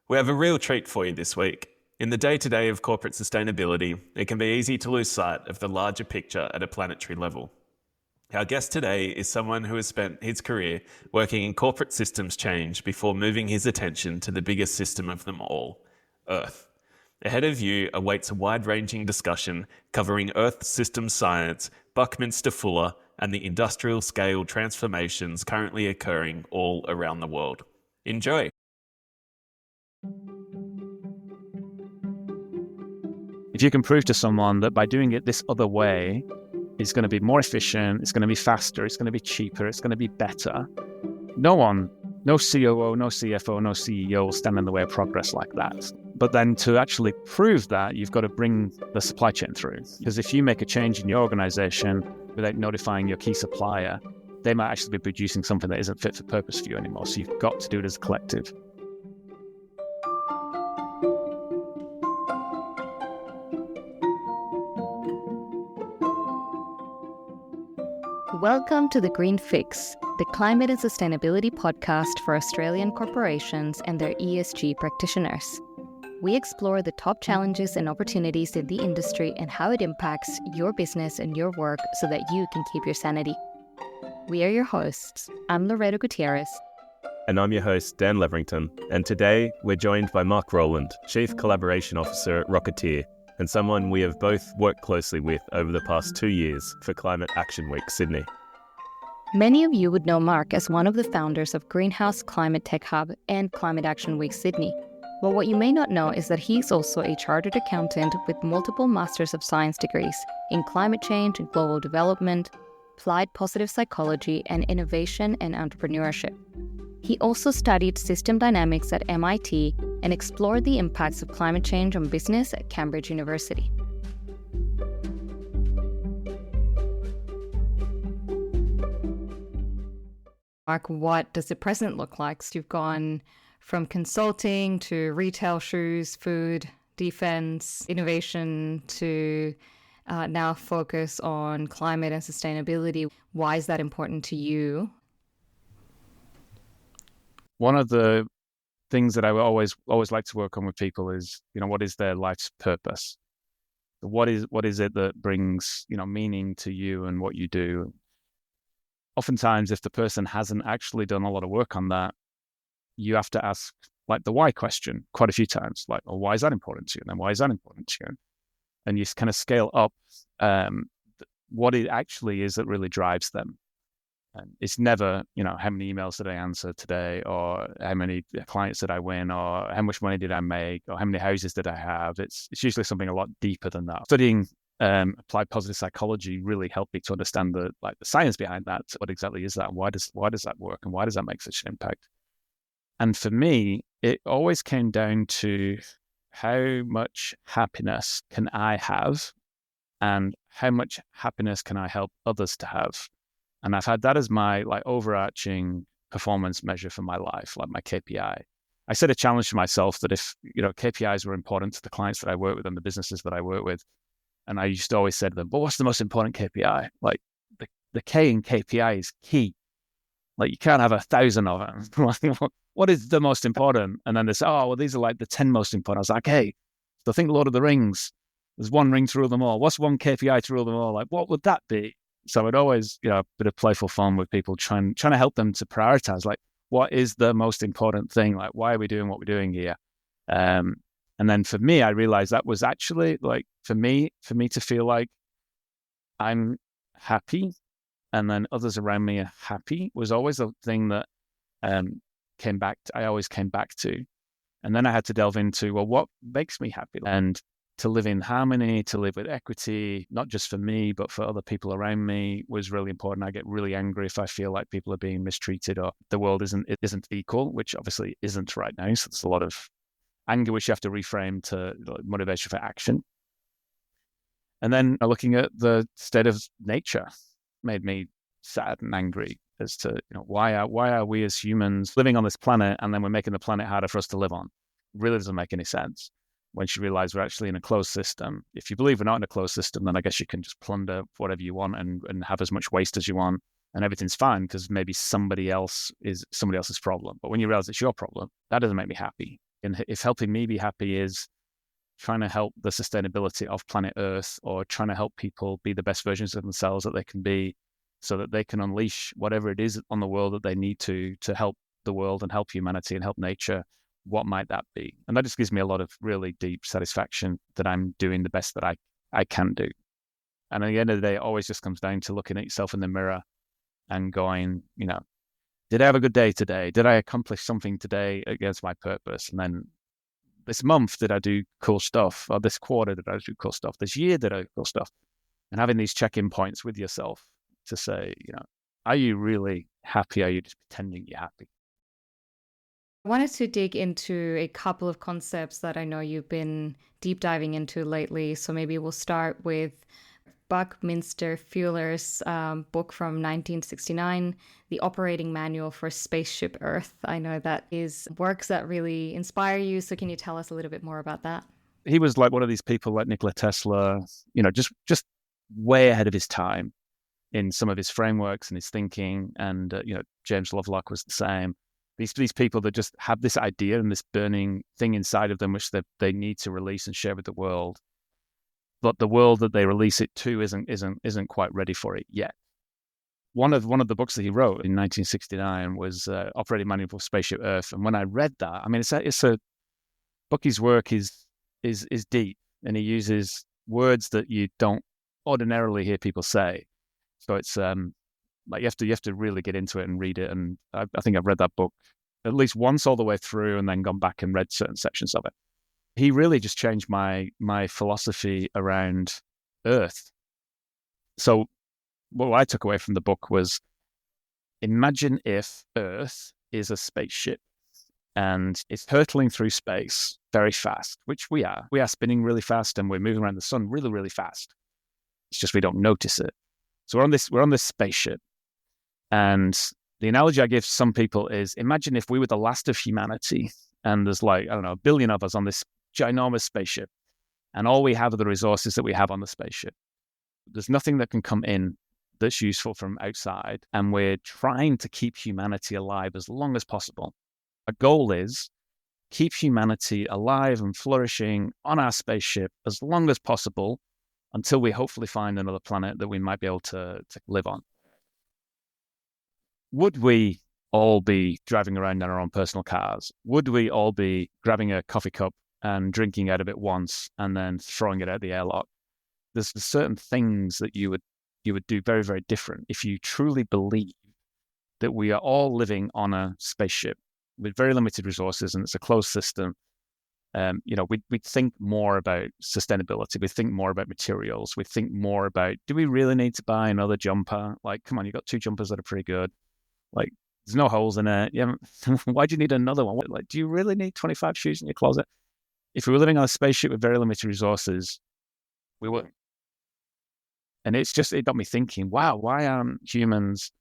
We have a real treat for you this week. In the day-to-day of corporate sustainability, it can be easy to lose sight of the larger picture at a planetary level. Our guest today is someone who has spent his career working in corporate systems change before moving his attention to the biggest system of them all, Earth. Ahead of you awaits a wide-ranging discussion covering Earth systems science, Buckminster Fuller, and the industrial-scale transformations currently occurring all around the world. Enjoy! If you can prove to someone that by doing it this other way, it's going to be more efficient, it's going to be faster, it's going to be cheaper, it's going to be better, no COO, no CFO, no CEO will stand in the way of progress like that. But then to actually prove that, you've got to bring the supply chain through. Because if you make a change in your organization without notifying your key supplier, they might actually be producing something that isn't fit for purpose for you anymore. So you've got to do it as a collective. Welcome to The Green Fix, the climate and sustainability podcast for Australian corporations and their ESG practitioners. We explore the top challenges and opportunities in the industry and how it impacts your business and your work so that you can keep your sanity. We are your hosts. I'm Loreto Gutierrez. And I'm your host, Dan Leverington. And today we're joined by Mark Rowland, Chief Collaboration Officer at ROCeteer, and someone we have both worked closely with over the past 2 years for Climate Action Week Sydney. Many of you would know Mark as one of the founders of Greenhouse Climate Tech Hub and Climate Action Week Sydney. But what you may not know is that he's also a chartered accountant with multiple Masters of Science degrees in climate change and global development, applied positive psychology, and innovation and entrepreneurship. He also studied system dynamics at MIT and explored the impacts of climate change on business at Cambridge University. Mark, what does the present look like? So you've gone from consulting to retail, shoes, food, defense, innovation to now focus on climate and sustainability. Why is that important to you? One of the things that I always like to work on with people is, what is their life's purpose? What is it that brings, meaning to you and what you do? Oftentimes, if the person hasn't actually done a lot of work on that, you have to ask the why question quite a few times. Why is that important to you? And then why is that important to you? And you kind of scale up what it actually is that really drives them. And it's never, how many emails did I answer today, or how many clients did I win, or how much money did I make, or how many houses did I have? It's usually something a lot deeper than that. Studying applied positive psychology really helped me to understand the science behind that. What exactly is that? Why does that work, and why does that make such an impact? And for me, it always came down to how much happiness can I have, and how much happiness can I help others to have. And I've had that as my overarching performance measure for my life, my KPI. I set a challenge to myself that if, KPIs were important to the clients that I work with and the businesses that I work with, and I used to always say to them, but what's the most important KPI? The K in KPI is key. You can't have 1,000 of them. What is the most important? And then they say, oh, well, these are the 10 most important. I was like, hey, so think Lord of the Rings. There's one ring to rule them all. What's one KPI to rule them all? What would that be? So I'd always, a bit of playful fun with people trying to help them to prioritize, what is the most important thing? Why are we doing what we're doing here? And then for me, I realized that was actually for me to feel like I'm happy, and then others around me are happy, was always a thing that I always came back to. And then I had to delve into, well, what makes me happy? And to live in harmony, to live with equity, not just for me, but for other people around me, was really important. I get really angry if I feel like people are being mistreated or the world isn't equal, which obviously isn't right now. So there's a lot of anger which you have to reframe to motivation for action. And then looking at the state of nature made me sad and angry as to why are we as humans living on this planet, and then we're making the planet harder for us to live on. It really doesn't make any sense. Once you realize we're actually in a closed system. If you believe we're not in a closed system, then I guess you can just plunder whatever you want and have as much waste as you want, and everything's fine because maybe somebody else's problem. But when you realize it's your problem, that doesn't make me happy. And if helping me be happy is trying to help the sustainability of planet Earth, or trying to help people be the best versions of themselves that they can be, so that they can unleash whatever it is on the world that they need to help the world and help humanity and help nature, what might that be? And that just gives me a lot of really deep satisfaction that I'm doing the best that I can do. And at the end of the day, it always just comes down to looking at yourself in the mirror and going, did I have a good day today? Did I accomplish something today against my purpose? And then this month, did I do cool stuff? Or this quarter, did I do cool stuff? This year, did I do cool stuff? And having these check-in points with yourself to say, are you really happy? Are you just pretending you're happy? I wanted to dig into a couple of concepts that I know you've been deep diving into lately. So maybe we'll start with Buckminster Fuller's book from 1969, The Operating Manual for Spaceship Earth. I know that is works that really inspire you. So can you tell us a little bit more about that? He was like one of these people like Nikola Tesla, just way ahead of his time in some of his frameworks and his thinking. And, James Lovelock was the same. These people that just have this idea and this burning thing inside of them, which they need to release and share with the world. But the world that they release it to isn't quite ready for it yet. One of the books that he wrote in 1969 was Operating Manual for Spaceship Earth. And when I read that, I mean, Bucky's work is deep, and he uses words that you don't ordinarily hear people say. So it's like you have to really get into it and read it. And I think I've read that book at least once all the way through, and then gone back and read certain sections of it. He really just changed my philosophy around Earth. So what I took away from the book was, imagine if Earth is a spaceship and it's hurtling through space very fast, which we are. We are spinning really fast, and we're moving around the sun really, really fast. It's just we don't notice it. So we're on this spaceship. And the analogy I give some people is, imagine if we were the last of humanity, and there's a billion of us on this ginormous spaceship, and all we have are the resources that we have on the spaceship. There's nothing that can come in that's useful from outside, and we're trying to keep humanity alive as long as possible. Our goal is keep humanity alive and flourishing on our spaceship as long as possible, until we hopefully find another planet that we might be able to live on. Would we all be driving around in our own personal cars? Would we all be grabbing a coffee cup and drinking out of it once and then throwing it out the airlock? There's certain things that you would do very, very different if you truly believe that we are all living on a spaceship with very limited resources, and it's a closed system. We'd think more about sustainability. We think more about materials. We think more about, do we really need to buy another jumper? Like, come on, you've got 2 jumpers that are pretty good. Like, there's no holes in it. Why do you need another one? Like, do you really need 25 shoes in your closet? If we were living on a spaceship with very limited resources, we wouldn't. And it got me thinking, wow, why aren't humans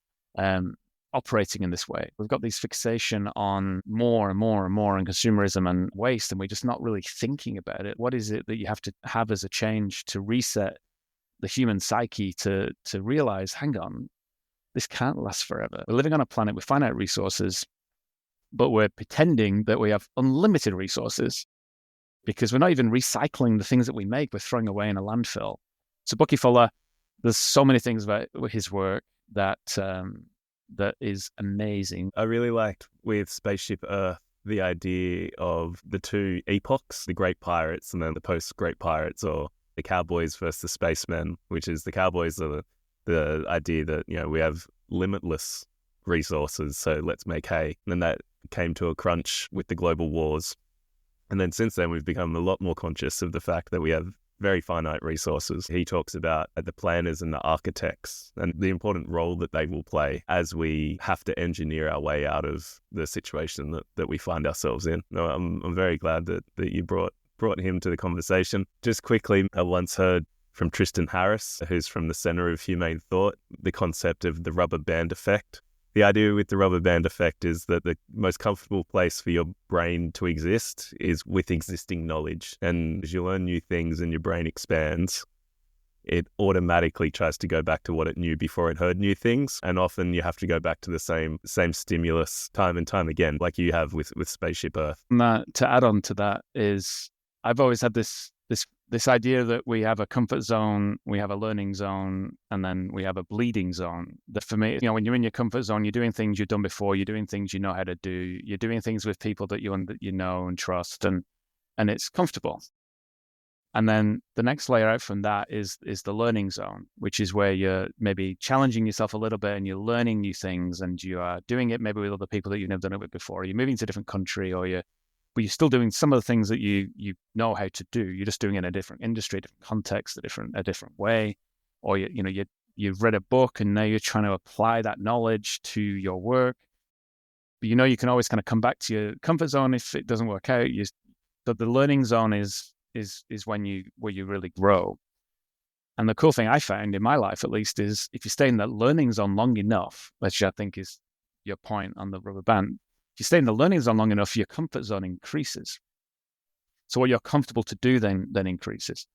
operating in this way? We've got this fixation on more and more and more, and consumerism and waste, and we're just not really thinking about it. What is it that you have to have as a change to reset the human psyche to realize, hang on, this can't last forever. We're living on a planet with finite resources, but we're pretending that we have unlimited resources because we're not even recycling the things that we make. We're throwing away in a landfill. So Bucky Fuller, there's so many things about his work that is amazing. I really liked with Spaceship Earth the idea of the 2 epochs, the great pirates and then the post-great pirates, or the cowboys versus the spacemen, which is the cowboys are the idea that, we have limitless resources, so let's make hay. And then that came to a crunch with the global wars. And then since then, we've become a lot more conscious of the fact that we have very finite resources. He talks about the planners and the architects and the important role that they will play as we have to engineer our way out of the situation that we find ourselves in. No, I'm very glad that you brought him to the conversation. Just quickly, I once heard from Tristan Harris, who's from the Center of Humane Thought, the concept of the rubber band effect. The idea with the rubber band effect is that the most comfortable place for your brain to exist is with existing knowledge. And as you learn new things and your brain expands, it automatically tries to go back to what it knew before it heard new things. And often you have to go back to the same stimulus time and time again, like you have with Spaceship Earth. And to add on to that is, I've always had this idea that we have a comfort zone, we have a learning zone, and then we have a bleeding zone. That for me, when you're in your comfort zone, you're doing things you've done before, you're doing things you know how to do, you're doing things with people that you know and trust, and it's comfortable. And then the next layer out from that is the learning zone, which is where you're maybe challenging yourself a little bit and you're learning new things, and you are doing it maybe with other people that you've never done it with before. You're moving to a different country, but you're still doing some of the things that you know how to do. You're just doing it in a different industry, a different context, a different way. Or you've read a book and now you're trying to apply that knowledge to your work. But you can always kind of come back to your comfort zone if it doesn't work out. But the learning zone is where you really grow. And the cool thing I found in my life, at least, is if you stay in that learning zone long enough, which I think is your point on the rubber band. If you stay in the learning zone long enough, your comfort zone increases. So what you're comfortable to do then increases.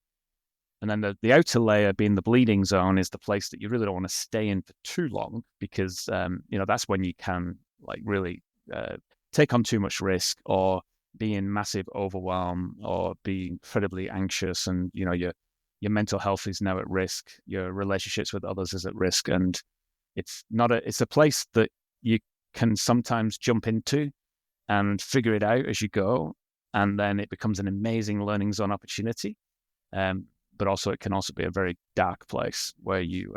And then the outer layer, being the bleeding zone, is the place that you really don't want to stay in for too long, because that's when you can really take on too much risk, or be in massive overwhelm, or be incredibly anxious, and your mental health is now at risk, your relationships with others is at risk, and it's a place that you can sometimes jump into and figure it out as you go, and then it becomes an amazing learning zone opportunity. But also it can also be a very dark place where you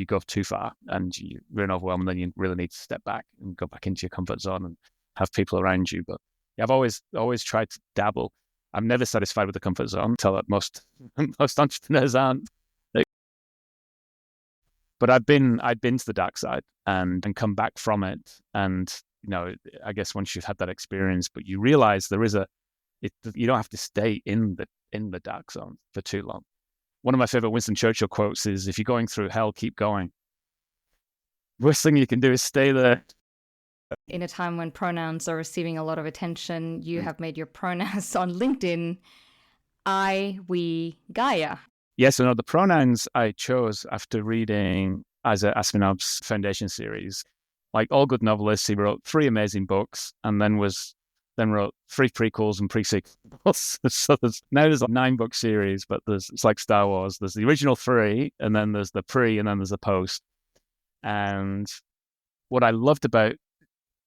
go too far and you're in overwhelm, and then you really need to step back and go back into your comfort zone and have people around you. But yeah, I've always tried to dabble. I'm never satisfied with the comfort zone. Tell that most entrepreneurs aren't. But I've been to the dark side and come back from it. And, I guess once you've had that experience, but you realize you don't have to stay in the dark zone for too long. One of my favorite Winston Churchill quotes is, if you're going through hell, keep going. Worst thing you can do is stay there. In a time when pronouns are receiving a lot of attention, you have made your pronouns on LinkedIn I, we, Gaia. Yes, the pronouns I chose after reading Isaac Asimov's Foundation series. Like all good novelists, he wrote 3 amazing books, and then wrote 3 prequels and pre-sequels. So there's a 9-book series, but it's like Star Wars. There's the original 3, and then there's the pre, and then there's the post. And what I loved about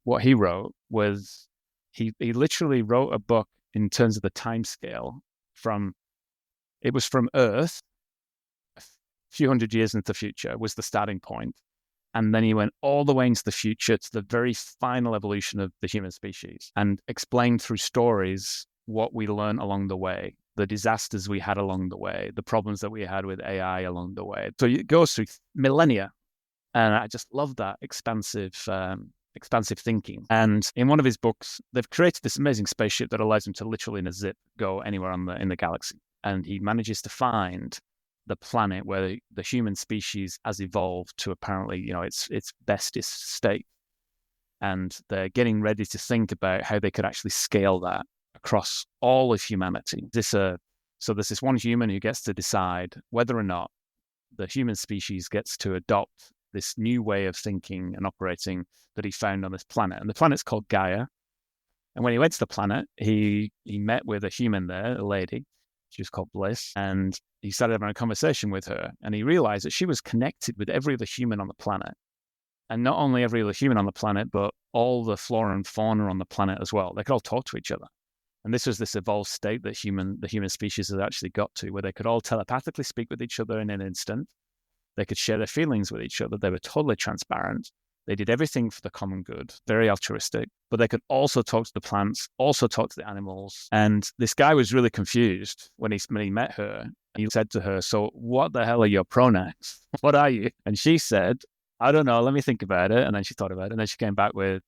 what he wrote was he literally wrote a book in terms of the time scale it was from Earth, a few hundred years into the future was the starting point. And then he went all the way into the future to the very final evolution of the human species, and explained through stories what we learned along the way, the disasters we had along the way, the problems that we had with AI along the way. So it goes through millennia. And I just love that expansive thinking. And in one of his books, they've created this amazing spaceship that allows him to literally in a zip go anywhere in the galaxy. And he manages to find the planet where the human species has evolved to apparently, its bestest state. And they're getting ready to think about how they could actually scale that across all of humanity. So there's this one human who gets to decide whether or not the human species gets to adopt this new way of thinking and operating that he found on this planet. And the planet's called Gaia. And when he went to the planet, he met with a human there, a lady. She was called Bliss. And he started having a conversation with her. And he realized that she was connected with every other human on the planet. And not only every other human on the planet, but all the flora and fauna on the planet as well. They could all talk to each other. And this was this evolved state that the human species has actually got to, where they could all telepathically speak with each other in an instant. They could share their feelings with each other. They were totally transparent. They did everything for the common good, very altruistic, but they could also talk to the plants, also talk to the animals. And this guy was really confused when he met her. He said to her, "So what the hell are your pronouns? What are you?" And she said, "I don't know. Let me think about it." And then she thought about it. And then she came back with,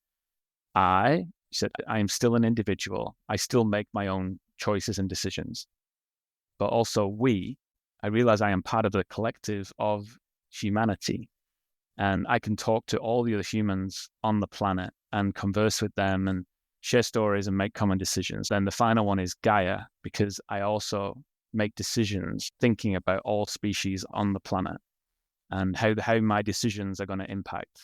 she said, "I am still an individual. I still make my own choices and decisions. But also I realize I am part of the collective of humanity. And I can talk to all the other humans on the planet and converse with them and share stories and make common decisions." Then the final one is Gaia, because I also make decisions thinking about all species on the planet and how my decisions are going to impact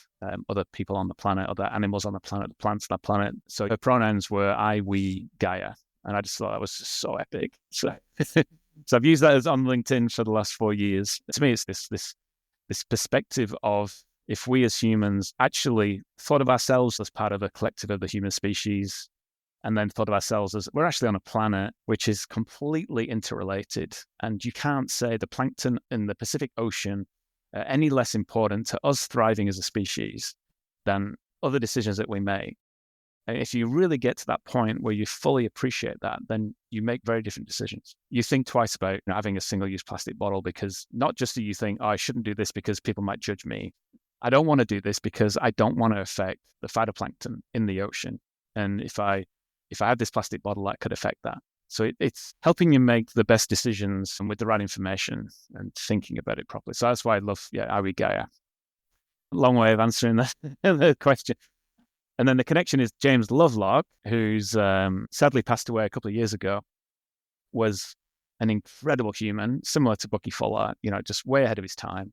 other people on the planet, other animals on the planet, the plants on the planet. So her pronouns were I, we, Gaia. And I just thought that was just so epic. So, so I've used that as on LinkedIn for the last 4 years. To me, it's this perspective of if we as humans actually thought of ourselves as part of a collective of the human species, and then thought of ourselves as we're actually on a planet which is completely interrelated. And you can't say the plankton in the Pacific Ocean are any less important to us thriving as a species than other decisions that we make. And if you really get to that point where you fully appreciate that, then you make very different decisions. You think twice about having a single-use plastic bottle, because not just do you think, oh, I shouldn't do this because people might judge me. I don't want to do this because I don't want to affect the phytoplankton in the ocean. And if I have this plastic bottle, that could affect that. So it's helping you make the best decisions and with the right information and thinking about it properly. So that's why I love, Are We Gaia? Long way of answering the question. And then the connection is James Lovelock, who's sadly passed away a couple of years ago, was an incredible human, similar to Bucky Fuller, just way ahead of his time,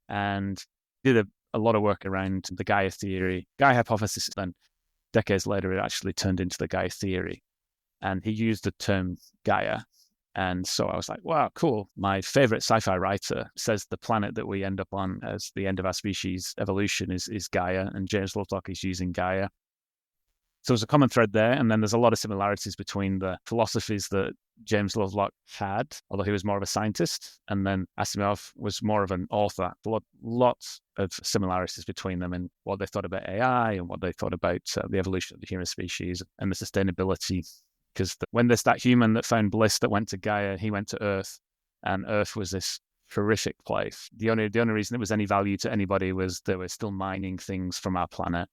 and did a lot of work around the Gaia theory, Gaia hypothesis. Then decades later, it actually turned into the Gaia theory. And he used the term Gaia. And so I was like, wow, cool. My favorite sci-fi writer says the planet that we end up on as the end of our species evolution is Gaia, and James Lovelock is using Gaia. So there's a common thread there. And then there's a lot of similarities between the philosophies that James Lovelock had, although he was more of a scientist, and then Asimov was more of an author. Lots of similarities between them and what they thought about AI and what they thought about the evolution of the human species and the sustainability. Because when there's that human that found bliss that went to Gaia, he went to Earth, and Earth was this horrific place. The only reason it was any value to anybody was they were still mining things from our planet,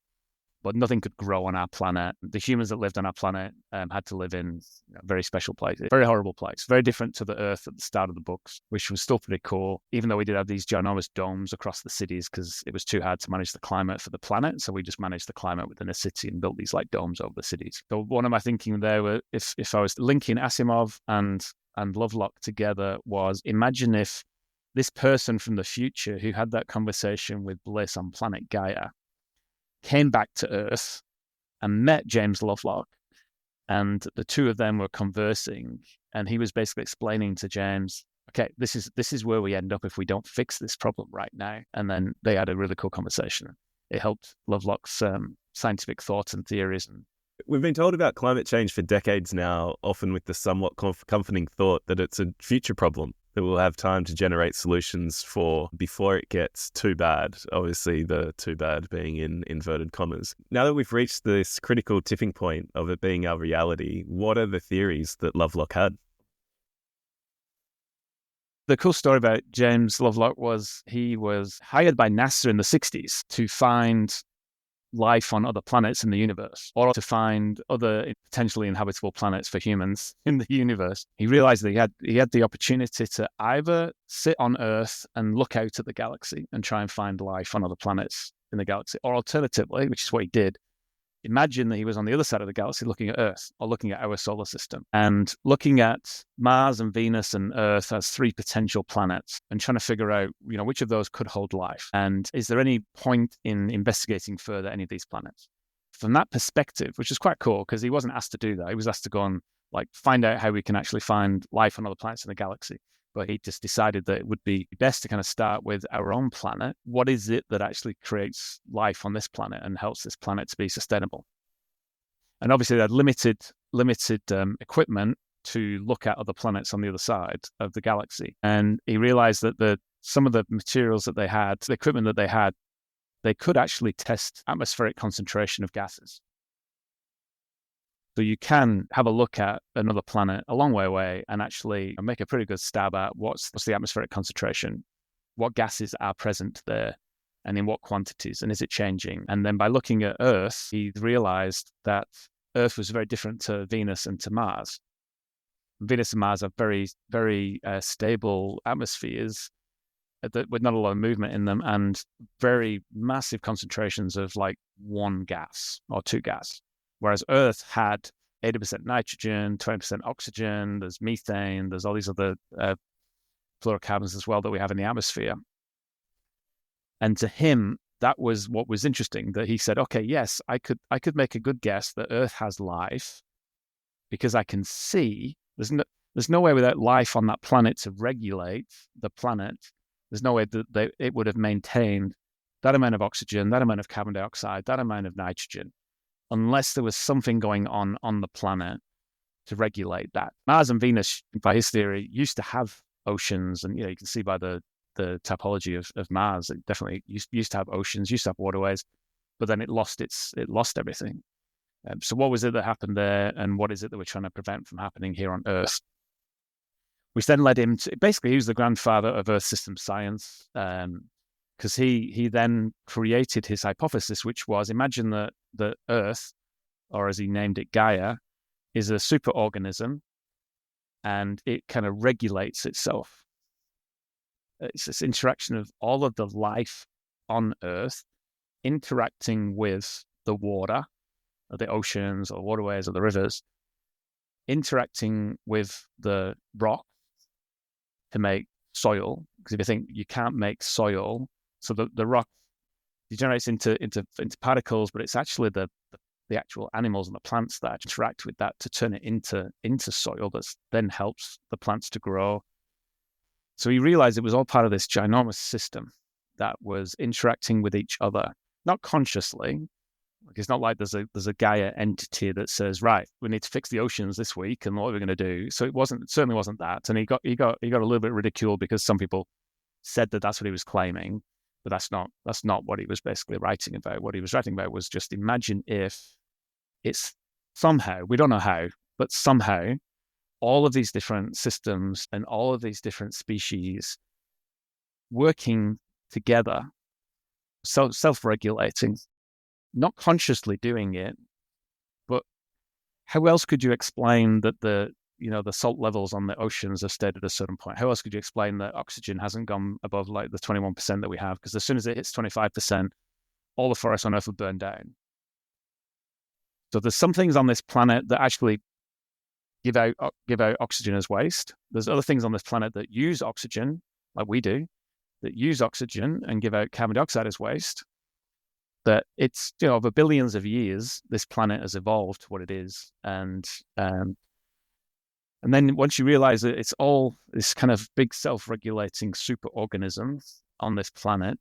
but nothing could grow on our planet. The humans that lived on our planet had to live in a very special place, a very horrible place, very different to the Earth at the start of the books, which was still pretty cool, even though we did have these ginormous domes across the cities because it was too hard to manage the climate for the planet. So we just managed the climate within a city and built these like domes over the cities. So one of my thinking there were, if I was linking Asimov and Lovelock together, was imagine if this person from the future who had that conversation with Bliss on planet Gaia came back to Earth and met James Lovelock, and the two of them were conversing, and he was basically explaining to James, okay, this is where we end up if we don't fix this problem right now. And then they had a really cool conversation. It helped Lovelock's scientific thoughts and theories. We've been told about climate change for decades now, often with the somewhat comforting thought that it's a future problem that we'll have time to generate solutions for before it gets too bad. Obviously, the too bad being in inverted commas. Now that we've reached this critical tipping point of it being our reality, what are the theories that Lovelock had? The cool story about James Lovelock was he was hired by NASA in the 60s to find life on other planets in the universe, or to find other potentially inhabitable planets for humans in the universe. He realized that he had the opportunity to either sit on Earth and look out at the galaxy and try and find life on other planets in the galaxy, or alternatively, which is what he did, imagine that he was on the other side of the galaxy looking at Earth or looking at our solar system and looking at Mars and Venus and Earth as three potential planets and trying to figure out, which of those could hold life. And is there any point in investigating further any of these planets? From that perspective, which is quite cool because he wasn't asked to do that. He was asked to go and find out how we can actually find life on other planets in the galaxy. But he just decided that it would be best to kind of start with our own planet. What is it that actually creates life on this planet and helps this planet to be sustainable? And obviously, they had limited equipment to look at other planets on the other side of the galaxy. And he realized that some of the materials that they had, the equipment that they had, they could actually test atmospheric concentration of gases. So you can have a look at another planet a long way away and actually make a pretty good stab at what's the atmospheric concentration, what gases are present there, and in what quantities, and is it changing? And then by looking at Earth, he realized that Earth was very different to Venus and to Mars. Venus and Mars have very, very stable atmospheres with not a lot of movement in them and very massive concentrations of one gas or two gas. Whereas Earth had 80% nitrogen, 20% oxygen, there's methane, there's all these other fluorocarbons as well that we have in the atmosphere. And to him, that was what was interesting, that he said, okay, yes, I could make a good guess that Earth has life because I can see there's no way without life on that planet to regulate the planet. There's no way that it would have maintained that amount of oxygen, that amount of carbon dioxide, that amount of nitrogen, unless there was something going on the planet to regulate that. Mars and Venus, by his theory, used to have oceans, and you can see by the topology of Mars, it definitely used to have oceans, used to have waterways, but then it lost everything. So what was it that happened there, and what is it that we're trying to prevent from happening here on Earth? Which then led him to, basically, he was the grandfather of Earth system science, because he then created his hypothesis, which was, imagine that Earth, or as he named it, Gaia, is a superorganism, and it kind of regulates itself. It's this interaction of all of the life on Earth interacting with the water, or the oceans, or waterways, or the rivers, interacting with the rock to make soil. Because if you think you can't make soil, so the rock degenerates into particles, but it's actually the actual animals and the plants that interact with that to turn it into soil that then helps the plants to grow. So he realized it was all part of this ginormous system that was interacting with each other, not consciously. Like, it's not like there's a Gaia entity that says, right, we need to fix the oceans this week, and what are we going to do? So it certainly wasn't that. And he got a little bit ridiculed because some people said that that's what he was claiming, but that's not what he was basically writing about. What he was writing about was just, imagine if it's somehow, we don't know how, but somehow all of these different systems and all of these different species working together, self-regulating, not consciously doing it, but how else could you explain that the salt levels on the oceans have stayed at a certain point? How else could you explain that oxygen hasn't gone above like the 21% that we have? Because as soon as it hits 25%, all the forests on Earth will burn down. So there's some things on this planet that actually give out oxygen as waste. There's other things on this planet that use oxygen, like we do, that use oxygen and give out carbon dioxide as waste. That it's, over billions of years, this planet has evolved to what it is. And then once you realize that it's all this kind of big self-regulating superorganism on this planet,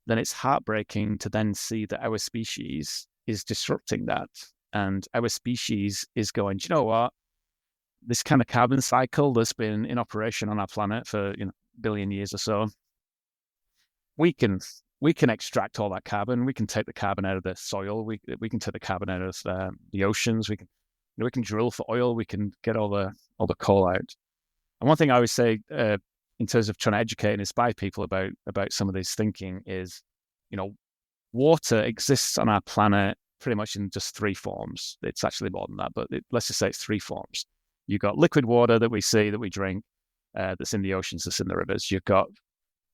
then it's heartbreaking to then see that our species is disrupting that. And our species is going, do you know what? This kind of carbon cycle that's been in operation on our planet for billion years or so, we can extract all that carbon. We can take the carbon out of the soil. We can take the carbon out of the oceans. We can drill for oil. We can get all the coal out. And one thing I always say in terms of trying to educate and inspire people about some of this thinking is, water exists on our planet pretty much in just three forms. It's actually more than that, but let's just say it's three forms. You've got liquid water that we see, that we drink, that's in the oceans, that's in the rivers. You've got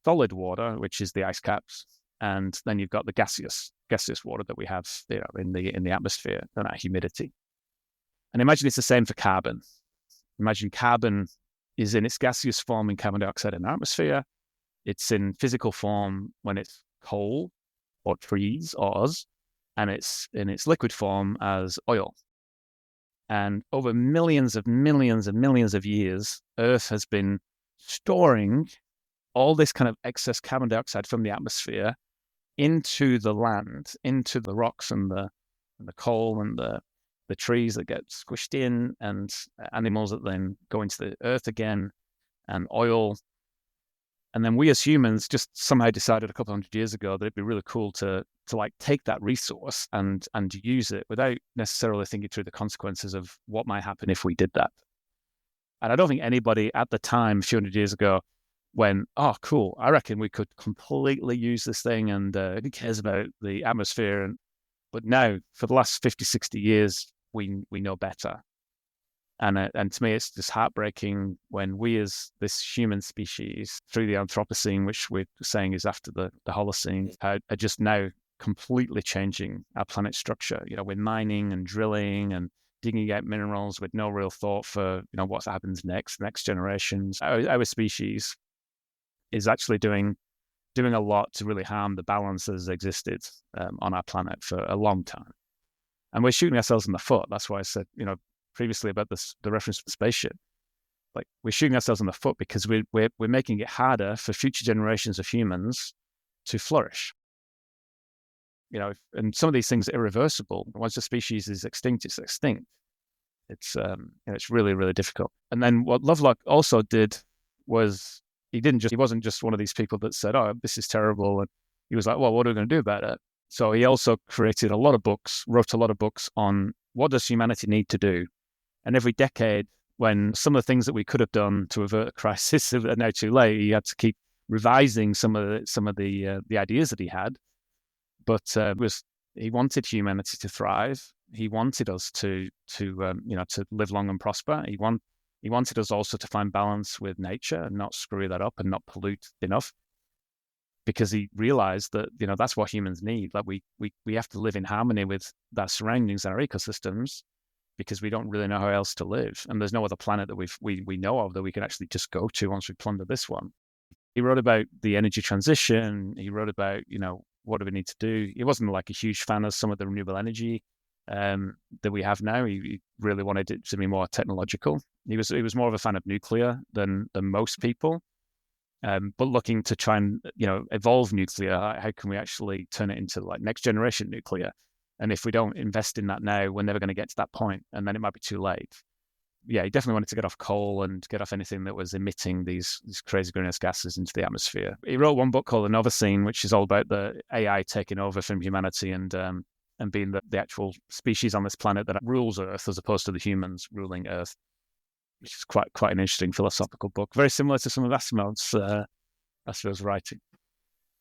solid water, which is the ice caps, and then you've got the gaseous water that we have in the atmosphere and that humidity. And imagine it's the same for carbon. Imagine carbon is in its gaseous form in carbon dioxide in the atmosphere. It's in physical form when it's coal or trees or us, and it's in its liquid form as oil. And over millions of years, Earth has been storing all this kind of excess carbon dioxide from the atmosphere into the land, into the rocks and the coal and the trees that get squished in, and animals that then go into the earth again, and oil. And then we as humans just somehow decided a couple hundred years ago that it'd be really cool to like take that resource and use it without necessarily thinking through the consequences of what might happen if we did that. And I don't think anybody at the time, a few hundred years ago, went, oh, cool, I reckon we could completely use this thing, and who cares about the atmosphere? But now, for the last 50, 60 years, we know better. And to me, it's just heartbreaking when we as this human species, through the Anthropocene, which we're saying is after the Holocene, are just now completely changing our planet's structure. We're mining and drilling and digging out minerals with no real thought for what happens next generations. Our species is actually doing a lot to really harm the balance that has existed on our planet for a long time, and we're shooting ourselves in the foot. That's why I said previously about the reference to the spaceship. Like, we're shooting ourselves in the foot because we're making it harder for future generations of humans to flourish. And some of these things are irreversible. Once a species is extinct, it's extinct. It's it's really, really difficult. And then what Lovelock also did was he wasn't just one of these people that said, "Oh, this is terrible," and he was like, "Well, what are we going to do about it?" So he also created a lot of books, wrote a lot of books on what does humanity need to do. And every decade, when some of the things that we could have done to avert a crisis are now too late, he had to keep revising some of the ideas that he had. But he wanted humanity to thrive. He wanted us to live long and prosper. He wanted us also to find balance with nature and not screw that up and not pollute enough, because he realized that that's what humans need. Like, we have to live in harmony with our surroundings and our ecosystems, because we don't really know how else to live, and there's no other planet that we know of that we can actually just go to once we plunder this one. He wrote about the energy transition. He wrote about what do we need to do. He wasn't like a huge fan of some of the renewable energy that we have now. He really wanted it to be more technological. He was more of a fan of nuclear than most people, but looking to try and evolve nuclear. How can we actually turn it into like next generation nuclear? And if we don't invest in that now, we're never going to get to that point, and then it might be too late. Yeah, he definitely wanted to get off coal and get off anything that was emitting these crazy greenhouse gases into the atmosphere. He wrote one book called The Novacene, which is all about the AI taking over from humanity and being the actual species on this planet that rules Earth, as opposed to the humans ruling Earth, which is quite an interesting philosophical book, very similar to some of Asimov's writing.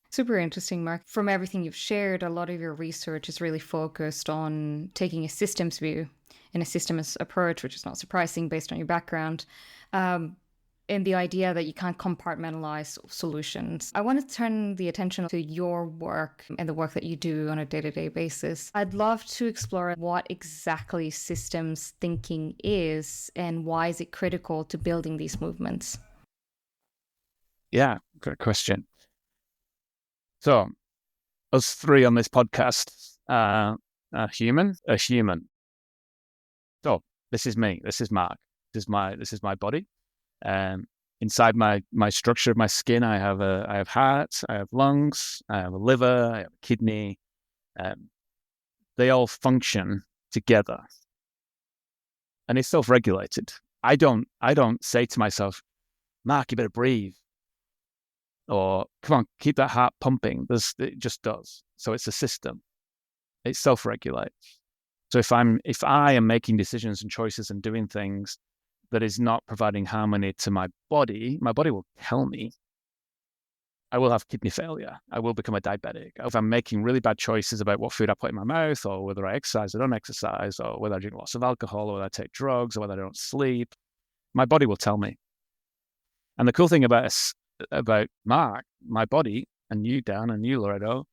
Super interesting, Mark. From everything you've shared, a lot of your research is really focused on taking a systems view and a systems approach, which is not surprising based on your background, and the idea that you can't compartmentalize solutions. I want to turn the attention to your work and the work that you do on a day-to-day basis. I'd love to explore what exactly systems thinking is and why is it critical to building these movements? Yeah, great question. So, us three on this podcast are human. So, this is me. This is Mark. This is my body. Inside my structure of my skin, I have heart, I have lungs, I have a liver, I have a kidney. They all function together, and it's self-regulated. I don't say to myself, "Mark, you better breathe," or "Come on, keep that heart pumping." It just does. So it's a system. It self-regulates. So if I am making decisions and choices and doing things that is not providing harmony to my body will tell me. I will have kidney failure. I will become a diabetic. If I'm making really bad choices about what food I put in my mouth, or whether I exercise or don't exercise, or whether I drink lots of alcohol, or whether I take drugs, or whether I don't sleep, my body will tell me. And the cool thing about Mark, my body, and you, Dan, and you, Loreto,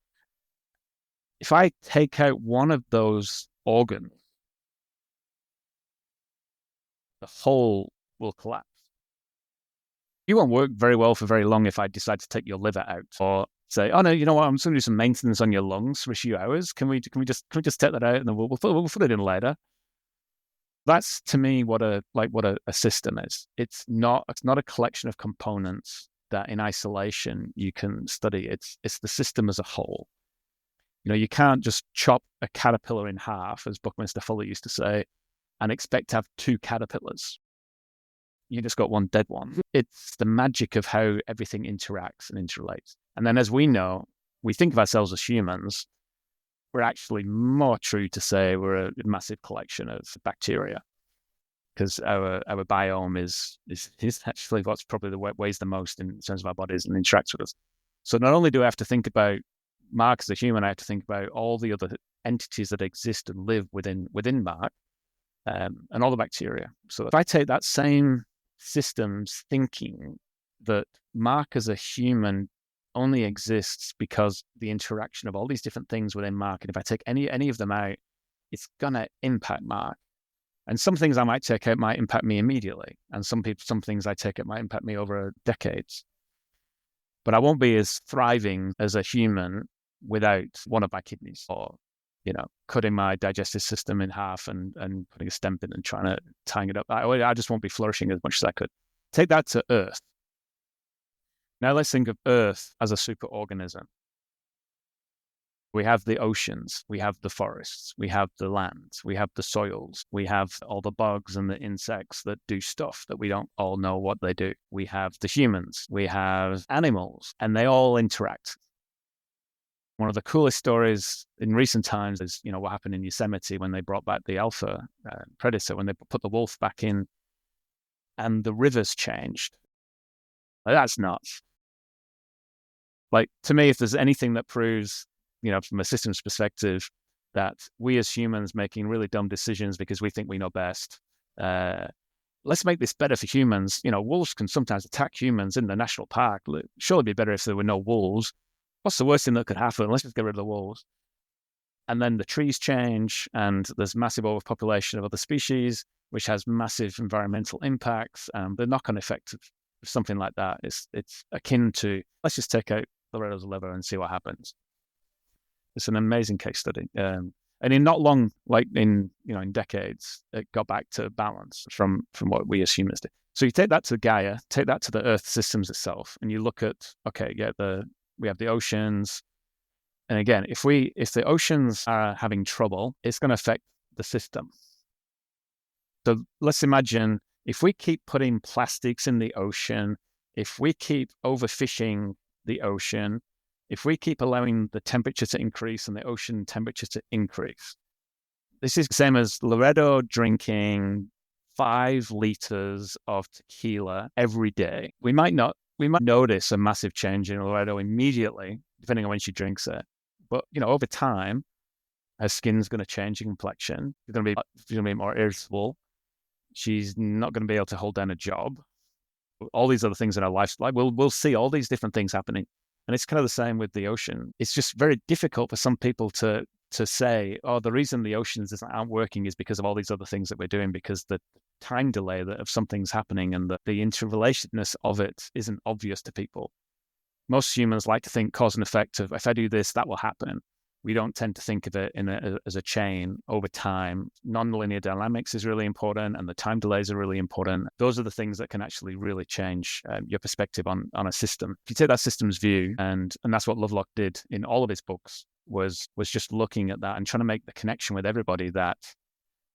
if I take out one of those organs, the whole will collapse. You won't work very well for very long if I decide to take your liver out, or say, "Oh no, you know what? I'm just going to do some maintenance on your lungs for a few hours. Can we just take that out and then we'll put it in later?" That's to me what a system is. It's not a collection of components that in isolation you can study. It's the system as a whole. You can't just chop a caterpillar in half, as Buckminster Fuller used to say, and expect to have two caterpillars. You just got one dead one. It's the magic of how everything interacts and interrelates. And then, as we know, we think of ourselves as humans. We're actually more true to say we're a massive collection of bacteria, because our biome is actually what's probably weighs the most in terms of our bodies and interacts with us. So not only do I have to think about Mark as a human, I have to think about all the other entities that exist and live within Mark, and all the bacteria. So if I take that same systems thinking that Mark as a human only exists because the interaction of all these different things within Mark, and if I take any of them out, it's gonna impact Mark. And some things I might take out might impact me immediately. And some things I take out might impact me over decades. But I won't be as thriving as a human without one of my kidneys, or, cutting my digestive system in half and putting a stent in and trying to tying it up. I just won't be flourishing as much as I could. Take that to Earth. Now let's think of Earth as a superorganism. We have the oceans, we have the forests, we have the land, we have the soils, we have all the bugs and the insects that do stuff that we don't all know what they do. We have the humans, we have animals, and they all interact. One of the coolest stories in recent times is, what happened in Yosemite when they brought back the alpha predator, when they put the wolf back in, and the rivers changed. That's nuts. To me, if there's anything that proves, from a systems perspective, that we as humans making really dumb decisions because we think we know best. Let's make this better for humans. Wolves can sometimes attack humans in the national park. Surely it'd be better if there were no wolves. What's the worst thing that could happen? Let's just get rid of the wolves. And then the trees change, and there's massive overpopulation of other species, which has massive environmental impacts. The knock-on effect of something like that is akin to, let's just take out Loreto's liver and see what happens. It's an amazing case study. And in not long, in decades, it got back to balance from what we as humans do. So you take that to Gaia, take that to the Earth systems itself, and you look at, we have the oceans. And again, if the oceans are having trouble, it's going to affect the system. So let's imagine if we keep putting plastics in the ocean, if we keep overfishing the ocean, if we keep allowing the temperature to increase and the ocean temperature to increase, this is the same as Loreto drinking 5 liters of tequila every day. We might notice a massive change in Loreto immediately, depending on when she drinks it. But, over time, her skin's going to change in complexion. She's going to be more irritable. She's not going to be able to hold down a job. All these other things in her lifestyle. We'll see all these different things happening. And it's kind of the same with the ocean. It's just very difficult for some people to say, the reason the oceans aren't working is because of all these other things that we're doing, because the time delay of something's happening and the interrelatedness of it isn't obvious to people. Most humans like to think cause and effect of, if I do this, that will happen. We don't tend to think of it as a chain over time. Non-linear dynamics is really important, and the time delays are really important. Those are the things that can actually really change your perspective on a system. If you take that systems view, and that's what Lovelock did in all of his books, was just looking at that and trying to make the connection with everybody that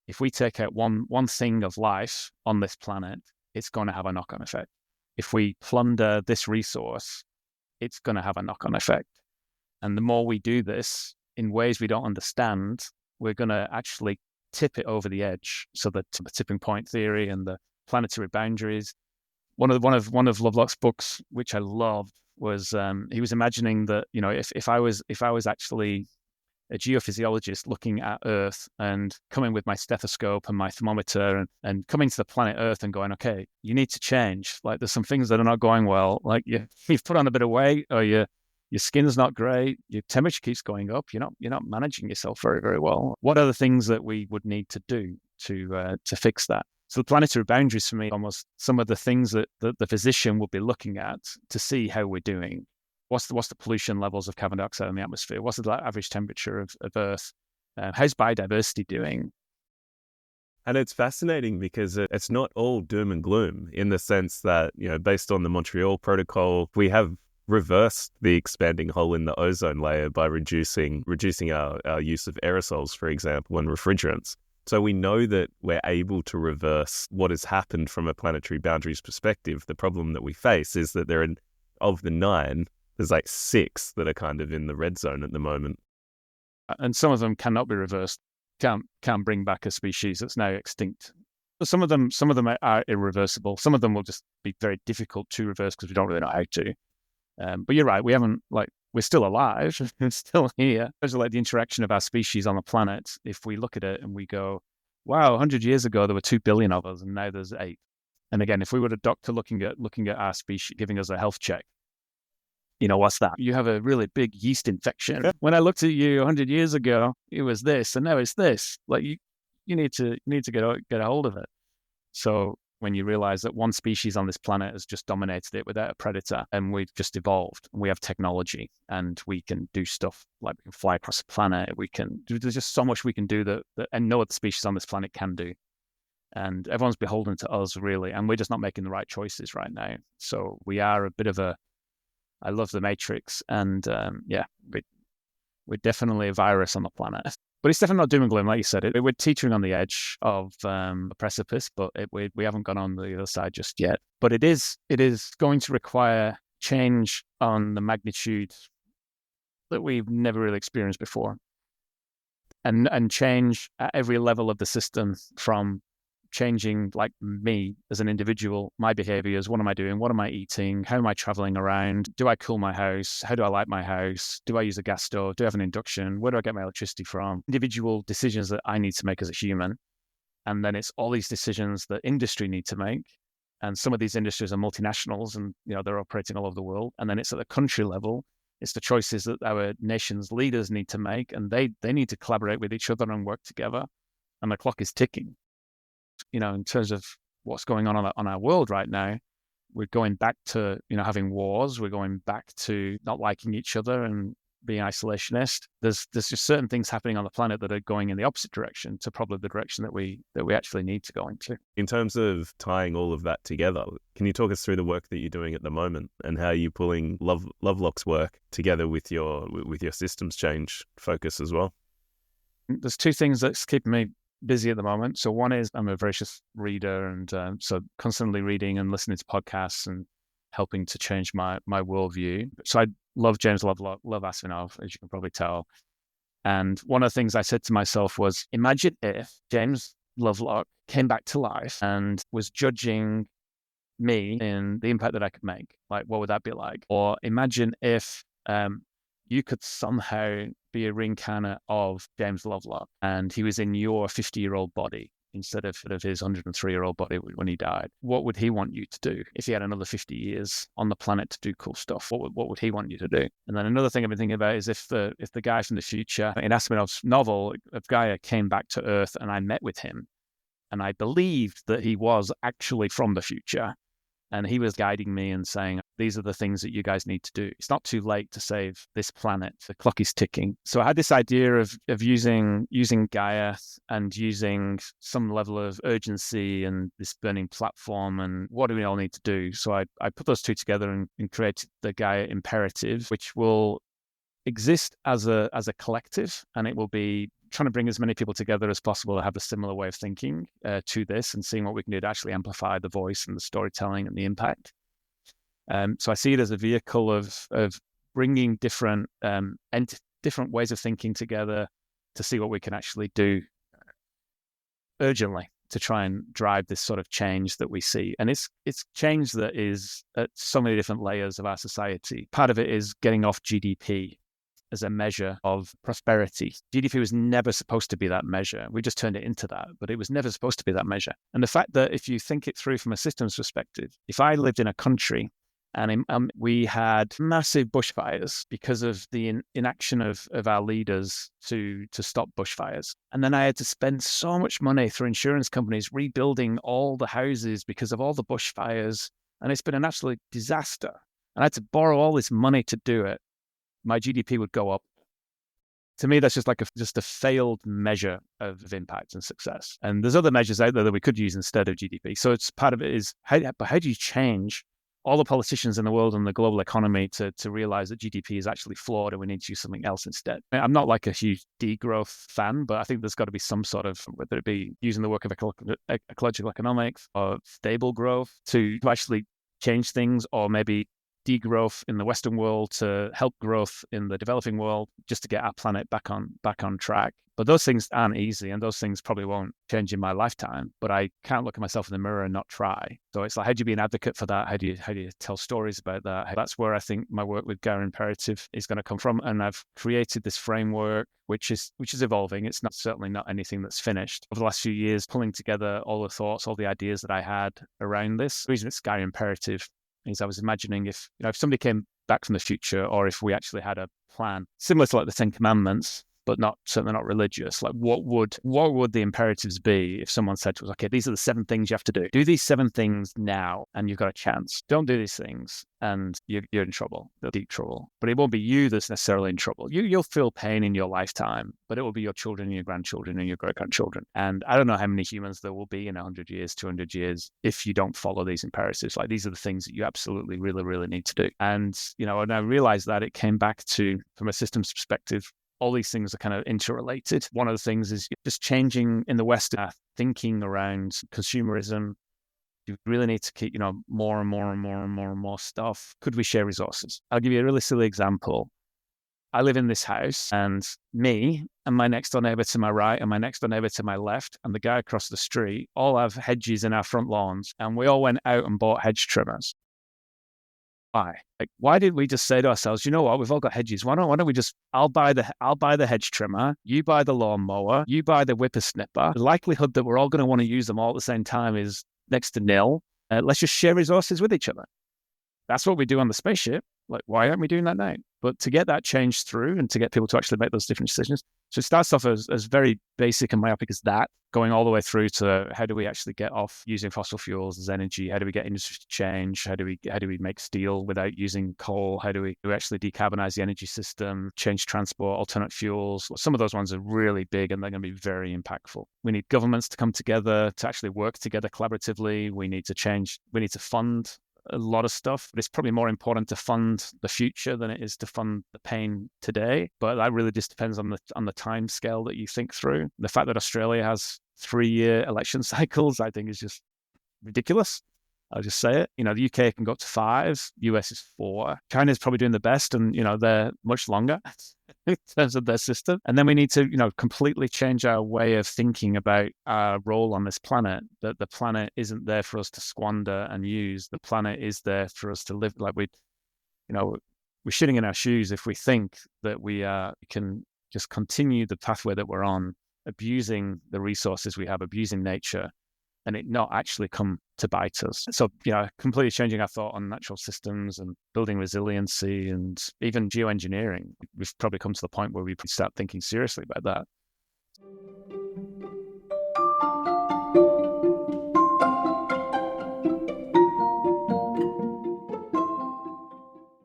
if we take out one thing of life on this planet, it's going to have a knock-on effect. If we plunder this resource, it's going to have a knock-on effect. And the more we do this in ways we don't understand, we're going to actually tip it over the edge. So the tipping point theory and the planetary boundaries. One of Lovelock's books, which I loved, was he was imagining that, if I was actually a geophysiologist looking at Earth and coming with my stethoscope and my thermometer and coming to the planet Earth and going, okay, you need to change. There's some things that are not going well. You've put on a bit of weight, or your skin's not great. Your temperature keeps going up. You're not managing yourself very, very well. What are the things that we would need to do to fix that? So the planetary boundaries for me, almost some of the things that the physician will be looking at to see how we're doing. What's the pollution levels of carbon dioxide in the atmosphere? What's the average temperature of Earth? How's biodiversity doing? And it's fascinating because it's not all doom and gloom, in the sense that, based on the Montreal Protocol, we have reversed the expanding hole in the ozone layer by reducing our use of aerosols, for example, and refrigerants. So we know that we're able to reverse what has happened from a planetary boundaries perspective. The problem that we face is that of the 9, there's 6 that are kind of in the red zone at the moment. And some of them cannot be reversed. Can't bring back a species that's now extinct. Some of them are irreversible. Some of them will just be very difficult to reverse because we don't really know how to. But you're right. We haven't we're still alive. We're still here. There's the interaction of our species on the planet. If we look at it and we go, wow, 100 years ago there were 2 billion of us, and now there's 8. And again, if we were a doctor looking at our species, giving us a health check, what's that? You have a really big yeast infection. When I looked at you 100 years ago, it was this, and now it's this. You you need to get a hold of it. So when you realize that one species on this planet has just dominated it without a predator, and we've just evolved, and we have technology, and we can do stuff like we can fly across the planet. There's just so much we can do that and no other species on this planet can do. And everyone's beholden to us, really, and we're just not making the right choices right now. So we are a bit of I love the Matrix, and we're definitely a virus on the planet. But it's definitely not doom and gloom, like you said. We're teetering on the edge of a precipice, but we haven't gone on the other side just yet. But it is going to require change on the magnitude that we've never really experienced before, and change at every level of the system, from changing like me as an individual, my behaviors. What am I doing? What am I eating? How am I traveling around? Do I cool my house? How do I light my house? Do I use a gas stove? Do I have an induction? Where do I get my electricity from? Individual decisions that I need to make as a human. And then it's all these decisions that industry need to make. And some of these industries are multinationals, and they're operating all over the world. And then it's at the country level. It's the choices that our nation's leaders need to make, and they need to collaborate with each other and work together. And the clock is ticking. In terms of what's going on our world right now, we're going back to, having wars. We're going back to not liking each other and being isolationist. There's just certain things happening on the planet that are going in the opposite direction to probably the direction that we actually need to go into. In terms of tying all of that together, can you talk us through the work that you're doing at the moment and how you're pulling Lovelock's work together with your systems change focus as well? There's two things that's keeping me busy at the moment. So one is I'm a voracious reader, and so constantly reading and listening to podcasts and helping to change my worldview. So I love James Lovelock, love Asimov, as you can probably tell. And one of the things I said to myself was, imagine if James Lovelock came back to life and was judging me in the impact that I could make. Like, what would that be like? Or imagine if you could somehow be a reincarnate of James Lovelock, and he was in your 50-year-old body instead of his 103-year-old body when he died. What would he want you to do if he had another 50 years on the planet to do cool stuff? What would he want you to do? And then another thing I've been thinking about is if the guy from the future in Asimov's novel, if Gaia came back to Earth and I met with him, and I believed that he was actually from the future, and he was guiding me and saying, these are the things that you guys need to do. It's not too late to save this planet. The clock is ticking. So I had this idea of using Gaia and using some level of urgency and this burning platform, and what do we all need to do? So I put those two together and created the Gaia Imperative, which will exist as a collective, and it will be trying to bring as many people together as possible to have a similar way of thinking to this, and seeing what we can do to actually amplify the voice and the storytelling and the impact. So I see it as a vehicle of bringing different ways of thinking together to see what we can actually do urgently to try and drive this sort of change that we see. And it's change that is at so many different layers of our society. Part of it is getting off GDP as a measure of prosperity. GDP was never supposed to be that measure. We just turned it into that, but it was never supposed to be that measure. And the fact that if you think it through from a systems perspective, if I lived in a country and we had massive bushfires because of the inaction of our leaders to stop bushfires, and then I had to spend so much money through insurance companies rebuilding all the houses because of all the bushfires, and it's been an absolute disaster, and I had to borrow all this money to do it, my GDP would go up. To me, that's just like a failed measure of impact and success. And there's other measures out there that we could use instead of GDP. So it's part of it is, how do you change all the politicians in the world and the global economy to realize that GDP is actually flawed and we need to use something else instead? I'm not like a huge degrowth fan, but I think there's got to be some sort of, whether it be using the work of ecological economics or stable growth to actually change things, or maybe degrowth in the Western world to help growth in the developing world, just to get our planet back on track. But those things aren't easy, and those things probably won't change in my lifetime, but I can't look at myself in the mirror and not try. So it's like, how do you be an advocate for that? How do you tell stories about that? That's where I think my work with Gaia Imperative is going to come from. And I've created this framework, which is evolving. It's certainly not anything that's finished. Over the last few years, pulling together all the thoughts, all the ideas that I had around this. The reason it's Gaia Imperative is I was imagining if somebody came back from the future, or if we actually had a plan similar to like the Ten Commandments, but certainly not religious. Like what would the imperatives be if someone said to us, okay, these are the 7 things you have to do. Do these 7 things now and you've got a chance. Don't do these things and you're in trouble, deep trouble. But it won't be you that's necessarily in trouble. You'll feel pain in your lifetime, but it will be your children and your grandchildren and your great-grandchildren. And I don't know how many humans there will be in 100 years, 200 years, if you don't follow these imperatives. Like these are the things that you absolutely really, really need to do. And, when I realized that, it came back to, from a systems perspective, all these things are kind of interrelated. One of the things is just changing in the West, thinking around consumerism. You really need to keep, more and more and more and more and more stuff. Could we share resources? I'll give you a really silly example. I live in this house, and me and my next door neighbor to my right and my next door neighbor to my left and the guy across the street all have hedges in our front lawns, and we all went out and bought hedge trimmers. Why? Like, why did we just say to ourselves, you know what, we've all got hedges. Why don't we just, I'll buy the hedge trimmer, you buy the lawnmower, you buy the whippersnipper. The likelihood that we're all going to want to use them all at the same time is next to nil. Let's just share resources with each other. That's what we do on the Spaceship. Like, why aren't we doing that now? But to get that change through and to get people to actually make those different decisions. So it starts off as very basic and myopic as that, going all the way through to how do we actually get off using fossil fuels as energy? How do we get industry to change? How do we make steel without using coal? How do we actually decarbonize the energy system, change transport, alternate fuels? Some of those ones are really big and they're going to be very impactful. We need governments to come together, to actually work together collaboratively. We need to fund a lot of stuff, but it's probably more important to fund the future than it is to fund the pain today. But that really just depends on the time scale that you think through. The fact that Australia has 3-year election cycles, I think, is just ridiculous. I'll just say it. The UK can go up to 5, US is 4. China's probably doing the best, and they're much longer in terms of their system. And then we need to, completely change our way of thinking about our role on this planet. That the planet isn't there for us to squander and use. The planet is there for us to live. Like we're shitting in our shoes if we think that we can just continue the pathway that we're on, abusing the resources we have, abusing nature, and it not actually come to bite us. So, completely changing our thought on natural systems and building resiliency and even geoengineering. We've probably come to the point where we start thinking seriously about that.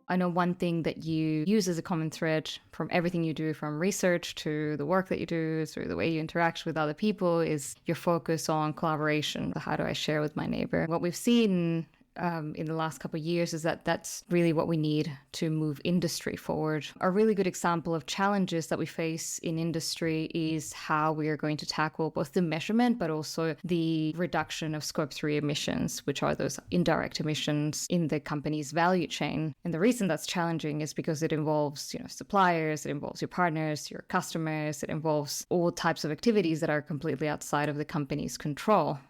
I know one thing that you use as a common thread from everything you do, from research to the work that you do, through the way you interact with other people, is your focus on collaboration. How do I share with my neighbor? What we've seen in the last couple of years is that that's really what we need to move industry forward. A really good example of challenges that we face in industry is how we are going to tackle both the measurement but also the reduction of Scope 3 emissions, which are those indirect emissions in the company's value chain. And the reason that's challenging is because it involves, suppliers, it involves your partners, your customers, it involves all types of activities that are completely outside of the company's control.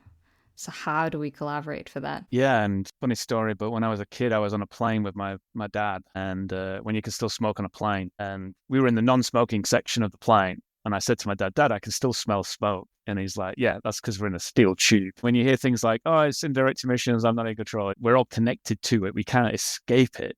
So how do we collaborate for that? Yeah, and funny story, but when I was a kid, I was on a plane with my dad, and when you can still smoke on a plane, and we were in the non-smoking section of the plane, and I said to my dad, I can still smell smoke. And he's like, yeah, that's because we're in a steel tube. When you hear things like, oh, it's indirect emissions, I'm not in control, we're all connected to it. We can't escape it.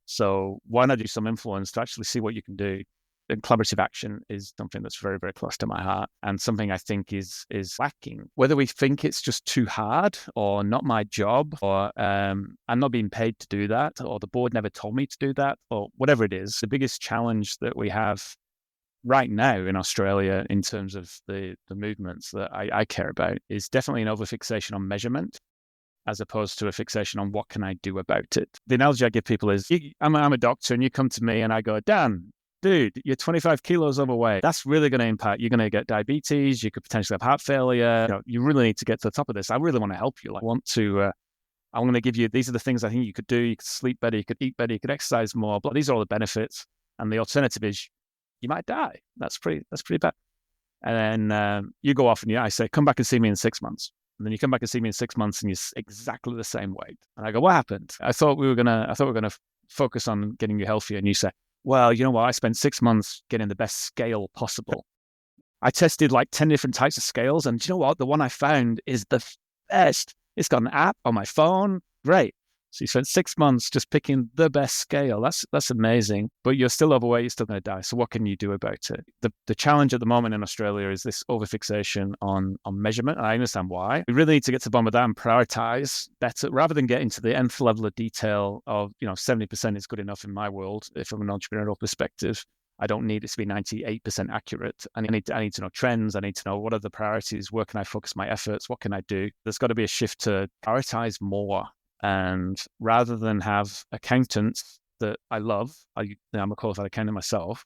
So why not do some influence to actually see what you can do? And collaborative action is something that's very, very close to my heart, and something I think is lacking. Whether we think it's just too hard or not my job, or I'm not being paid to do that, or the board never told me to do that, or whatever it is, the biggest challenge that we have right now in Australia in terms of the movements that I care about is definitely an overfixation on measurement, as opposed to a fixation on what can I do about it. The analogy I give people is, I'm a doctor, and you come to me and I go, Dan, dude, you're 25 kilos overweight. That's really going to impact. You're going to get diabetes. You could potentially have heart failure. You really need to get to the top of this. I really want to help you. I'm going to give you, these are the things I think you could do. You could sleep better. You could eat better. You could exercise more. But these are all the benefits. And the alternative is you might die. That's pretty bad. And then you go off and I say, come back and see me in 6 months. And then you come back and see me in 6 months and you're exactly the same weight. And I go, what happened? I thought we were going to focus on getting you healthier. And you say, well, you know what? I spent 6 months getting the best scale possible. I tested like 10 different types of scales. And do you know what? The one I found is the best. It's got an app on my phone. Great. So you spent 6 months just picking the best scale. That's amazing. But you're still overweight, you're still going to die. So what can you do about it? The challenge at the moment in Australia is this overfixation on measurement. And I understand why. We really need to get to the bottom of that and prioritize better rather than get into the nth level of detail of, 70% is good enough in my world, if from an entrepreneurial perspective. I don't need it to be 98% accurate. I need to know trends. I need to know what are the priorities. Where can I focus my efforts? What can I do? There's got to be a shift to prioritize more. And rather than have accountants that I love, I'm a qualified accountant myself,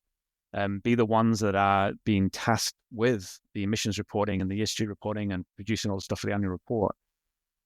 be the ones that are being tasked with the emissions reporting and the ESG reporting and producing all the stuff for the annual report.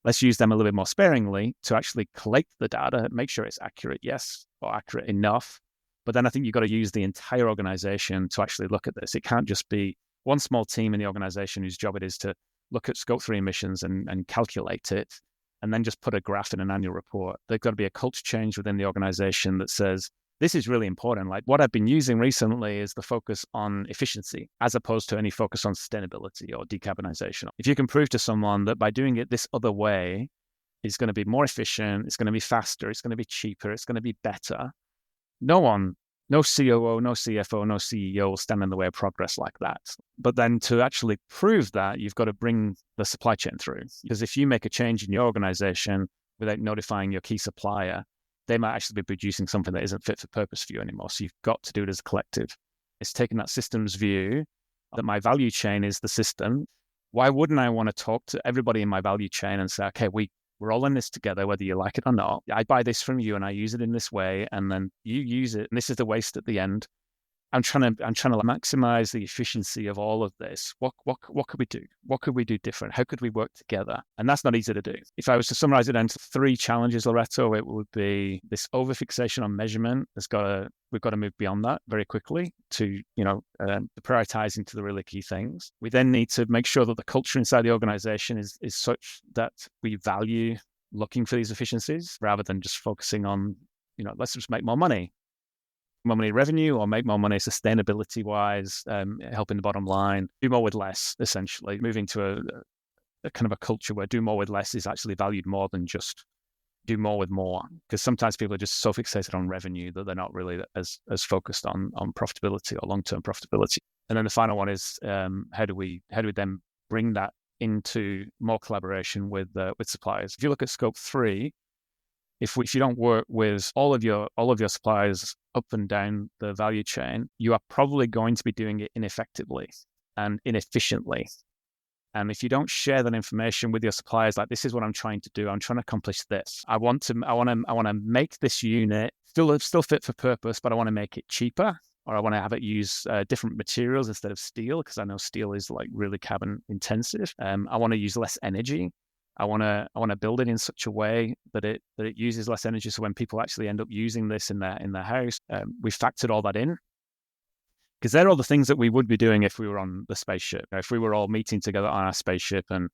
Let's use them a little bit more sparingly to actually collect the data, make sure it's accurate, yes, or accurate enough. But then I think you've got to use the entire organization to actually look at this. It can't just be one small team in the organization whose job it is to look at Scope 3 emissions and calculate it, and then just put a graph in an annual report. There's got to be a culture change within the organization that says, this is really important. Like what I've been using recently is the focus on efficiency as opposed to any focus on sustainability or decarbonization. If you can prove to someone that by doing it this other way, it's going to be more efficient, it's going to be faster, it's going to be cheaper, it's going to be better, no COO, no CFO, no CEO will stand in the way of progress like that. But then to actually prove that, you've got to bring the supply chain through. Because if you make a change in your organization without notifying your key supplier, they might actually be producing something that isn't fit for purpose for you anymore. So you've got to do it as a collective. It's taking that systems view that my value chain is the system. Why wouldn't I want to talk to everybody in my value chain and say, okay, we're all in this together, whether you like it or not. I buy this from you and I use it in this way, and then you use it, and this is the waste at the end. I'm trying to maximize the efficiency of all of this. What could we do? What could we do different? How could we work together? And that's not easy to do. If I was to summarize it down to 3 challenges, Loreto, it would be this overfixation on measurement. We've got to move beyond that very quickly to, prioritizing to the really key things. We then need to make sure that the culture inside the organization is such that we value looking for these efficiencies rather than just focusing on, let's just make more money revenue or make more money sustainability wise, helping the bottom line, do more with less, essentially moving to a kind of a culture where do more with less is actually valued more than just do more with more. Because sometimes people are just so fixated on revenue that they're not really as focused on profitability or long-term profitability. And then the final one is how do we then bring that into more collaboration with suppliers? If you look at Scope 3, if you don't work with all of your suppliers up and down the value chain, you are probably going to be doing it ineffectively and inefficiently. And if you don't share that information with your suppliers, like this is what I'm trying to do, I'm trying to accomplish this. I want to make this unit still fit for purpose, but I want to make it cheaper, or I want to have it use different materials instead of steel, because I know steel is like really carbon intensive. I want to use less energy. I want to build it in such a way that it uses less energy. So when people actually end up using this in their house, we factored all that in, because they're all the things that we would be doing if we were on the spaceship. If we were all meeting together on our spaceship and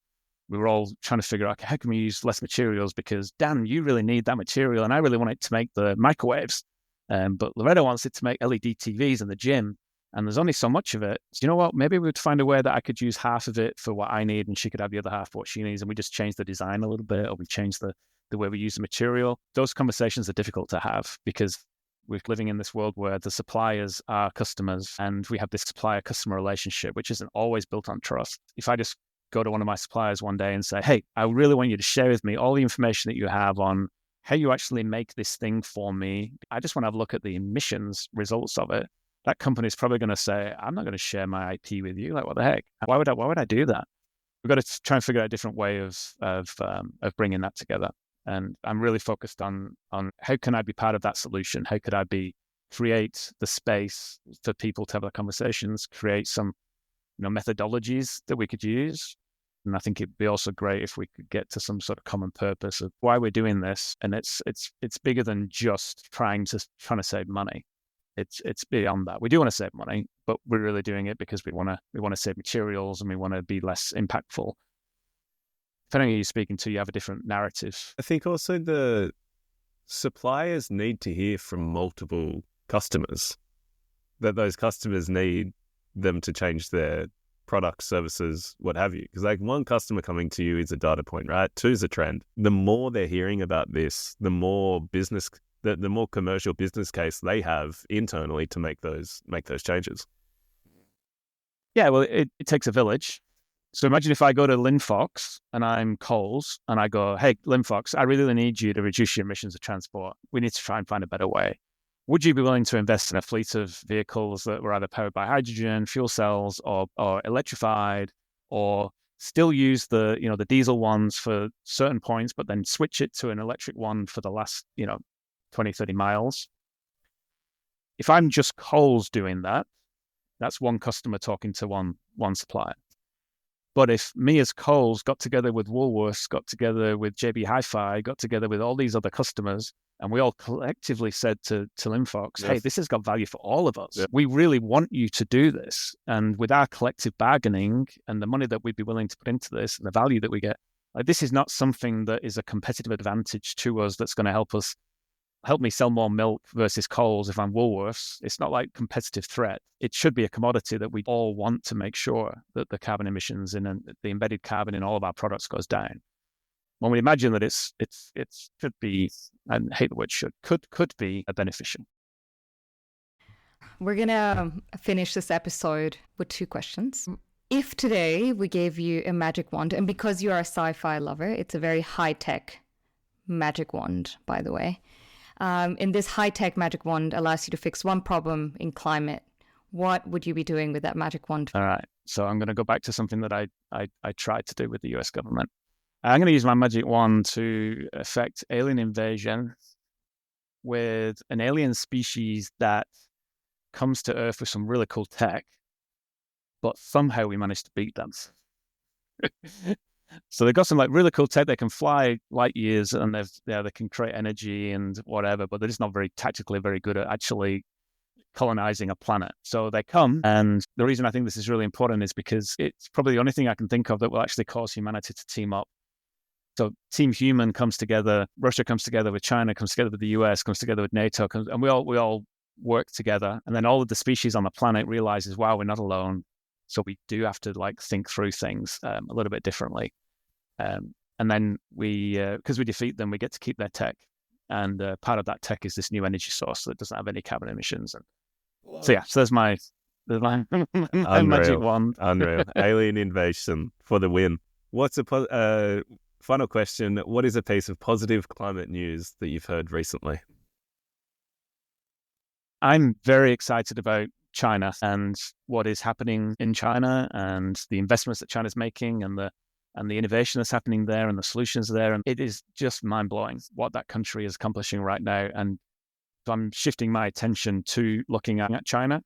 we were all trying to figure out, okay, how can we use less materials? Because Dan, you really need that material, and I really want it to make the microwaves, but Loreto wants it to make LED TVs in the gym. And there's only so much of it. So you know what? Maybe we would find a way that I could use half of it for what I need and she could have the other half for what she needs. And we just change the design a little bit, or we change the way we use the material. Those conversations are difficult to have because we're living in this world where the suppliers are customers, and we have this supplier-customer relationship, which isn't always built on trust. If I just go to one of my suppliers one day and say, hey, I really want you to share with me all the information that you have on how you actually make this thing for me. I just want to have a look at the emissions results of it. That company is probably going to say, I'm not going to share my IP with you. Like, what the heck? Why would I do that? We've got to try and figure out a different way of bringing that together. And I'm really focused on how can I be part of that solution? How could I create the space for people to have the conversations, create some methodologies that we could use. And I think it'd be also great if we could get to some sort of common purpose of why we're doing this. And it's bigger than just trying to save money. It's beyond that. We do want to save money, but we're really doing it because we want to save materials and we want to be less impactful. Depending on who you're speaking to, you have a different narrative. I think also the suppliers need to hear from multiple customers, that those customers need them to change their products, services, what have you. Because like one customer coming to you is a data point, right? Two is a trend. The more they're hearing about this, the more the more commercial business case they have internally to make those changes. Yeah, well, it takes a village. So imagine if I go to Linfox and I'm Coles and I go, hey, Linfox, I really need you to reduce your emissions of transport. We need to try and find a better way. Would you be willing to invest in a fleet of vehicles that were either powered by hydrogen, fuel cells, or electrified, or still use the diesel ones for certain points, but then switch it to an electric one for the last 20, 30 miles? If I'm just Coles doing that, that's one customer talking to one supplier. But if me as Coles got together with Woolworths, got together with JB Hi-Fi, got together with all these other customers, and we all collectively said to Linfox, hey, this has got value for all of us. Yeah. We really want you to do this. And with our collective bargaining and the money that we'd be willing to put into this and the value that we get, like, this is not something that is a competitive advantage to us that's going to help me sell more milk versus Coles if I'm Woolworths. It's not like competitive threat. It should be a commodity that we all want to make sure that the carbon emissions and the embedded carbon in all of our products goes down. When we imagine that it should be, and I hate the word should, could be a beneficial. We're going to finish this episode with 2 questions. If today we gave you a magic wand, and because you are a sci-fi lover, it's a very high-tech magic wand, by the way. And this high-tech magic wand allows you to fix one problem in climate. What would you be doing with that magic wand? All right. So I'm going to go back to something that I tried to do with the US government. I'm going to use my magic wand to affect alien invasion with an alien species that comes to Earth with some really cool tech, but somehow we managed to beat them. So they've got some like really cool tech. They can fly light years and they can create energy and whatever, but they're just not tactically very good at actually colonizing a planet. So they come, and the reason I think this is really important is because it's probably the only thing I can think of that will actually cause humanity to team up. So Team Human comes together, Russia comes together with China, comes together with the US, comes together with NATO, and we all work together. And then all of the species on the planet realizes, wow, we're not alone. So we do have to like think through things a little bit differently. And then because we defeat them, we get to keep their tech. And part of that tech is this new energy source that doesn't have any carbon emissions. And so there's my magic wand. Unreal. Alien invasion for the win. What's final question? What is a piece of positive climate news that you've heard recently? I'm very excited about China and what is happening in China and the investments that China's making and the innovation that's happening there and the solutions there. And it is just mind-blowing what that country is accomplishing right now. And so I'm shifting my attention to looking at China.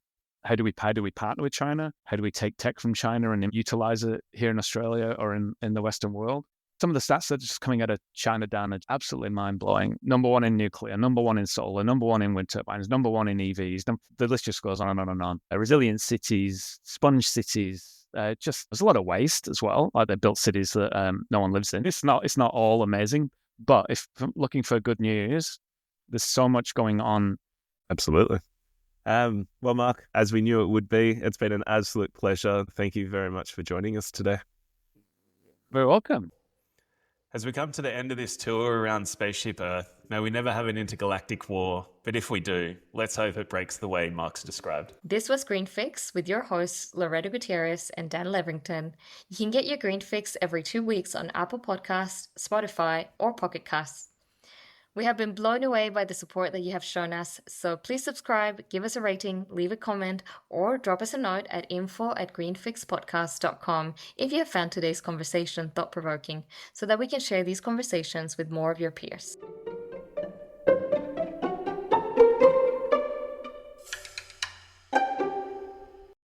How do we partner with China? How do we take tech from China and utilize it here in Australia or in the Western world? Some of the stats that are just coming out of China down are absolutely mind-blowing. Number 1 in nuclear, number 1 in solar, number 1 in wind turbines, number 1 in EVs. The list just goes on and on and on. Resilient cities, sponge cities. Just there's a lot of waste as well. Like they built cities that no one lives in. It's not all amazing, but if looking for good news, there's so much going on. Absolutely. Well, Mark, as we knew it would be, it's been an absolute pleasure. Thank you very much for joining us today. Very welcome. As we come to the end of this tour around Spaceship Earth, may we never have an intergalactic war, but if we do, let's hope it breaks the way Mark's described. This was Green Fix with your hosts, Loreto Gutierrez and Dan Leverington. You can get your Green Fix every 2 weeks on Apple Podcasts, Spotify, or Pocket Casts. We have been blown away by the support that you have shown us, so please subscribe, give us a rating, leave a comment, or drop us a note at info@greenfixpodcast.com if you have found today's conversation thought-provoking, so that we can share these conversations with more of your peers.